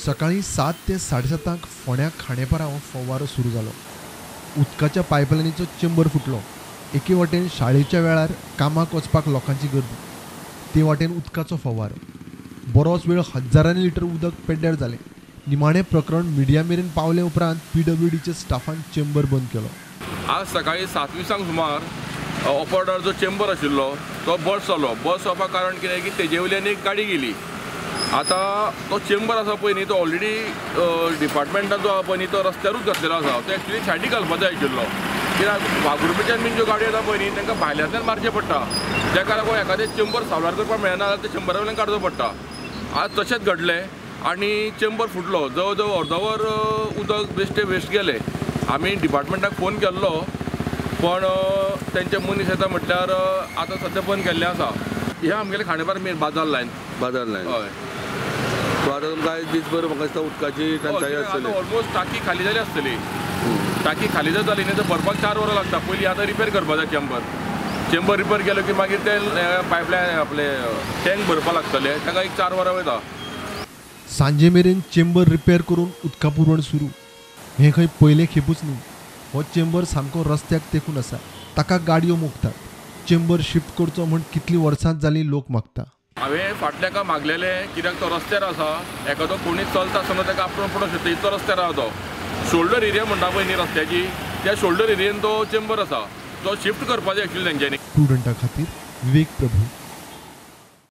सकाळी 7 ते 7:30 फोंड्या खांडेपारा फवारो सुरू जालो. उदकाच्या पायपलायनीचो चेंबर फुटलो. एके वाटेन शाळेच्या वेळार कामाक वचपाक लोकांची गर्दी, ते वाटेन उदकाचो फवारो. बरोच वेळ हजारांनी लिटर उदक पेड्ड्यार जालें. निमाणें प्रकरण मिडिया मेरेन पावले उपरांत PWDचे स्टाफान चेंबर बंद केलो. आज सकाळी 7:20 सुमार ऑपरेटर जो चेंबर आशिल्लो तो बस चलो. बस वचपाक कारण कितें की तेजे वयल्यान एक गाडी गेली. आतां तो चेंबर आसा पळय न्ही तो ऑलरेडी डिपार्टमेंटान जो आसा पळय न्ही तो रस्त्यारूच घातलेलो आसा. तो एक्चुली सायडीक घालपाक जाय आशिल्लो. कित्याक वागुर्मेच्यान बीन ज्यो गाडयो येता पळय न्ही तांकां भायल्यांतल्यान मारचें पडटा. तेका लागून एखादें चेंबर सावकार करपाक मेळना जाल्यार ते चेंबरा वयल्यान काडचो पडटा. आज तशेंच घडलें आनी चेंबर फुटलो. जवळ जवळ अर्दवर उदक वेस्ट गेलें. आमी डिपार्टमेंटाक फोन केल्लो पण तेंचे मनीस येता म्हटल्यार आतां सद्या बंद केल्लें आसा. हे आमगेले खांडेपार मेन बाजार लायन हय. सो आतां तुमकां आयज दीसभर म्हाका दिसता उदकाची टंचाई आसतली. ऑलमोस्ट टाकी खाली जाली आसतली. टाकी खाली जर जाली न्ही तर भरपाक 4 वरां लागता. पयलीं आतां रिपेर करपाक जाय चेंबर रिपेर केलो की मागीर ते पायपलायन आपले टँक भरपाक लागतले. ताका एक 4 वरां वयता. सांजे मेरेन चेंबर रिपेर करून उदका पुरवण सुरू. हें खंय पयलें खेपूच न्ही. हो चेंबर सामको रस्त्याक तेंकून आसा. ताका गाडयो मोखतात. चेंबर शिफ्ट करचो म्हूण कितलीं वर्सांच जालीं लोक मागता. हांवें फाटल्याका मागलेलें कित्याक तो रस्त्यार आसा. एखादो कोणी चलता आसतना ताका आपणून फुडें सोदता इतलो रस्त्यार आसा तो. शोल्डर एरिया म्हणटा पळय न्ही रस्त्याची त्या शोल्डर एरियेन तो चेंबर आसा. तो शिफ्ट करपाचो एक्चुअली तेंच्यांनी. स्टुडंटा खातीर विवेक प्रभू.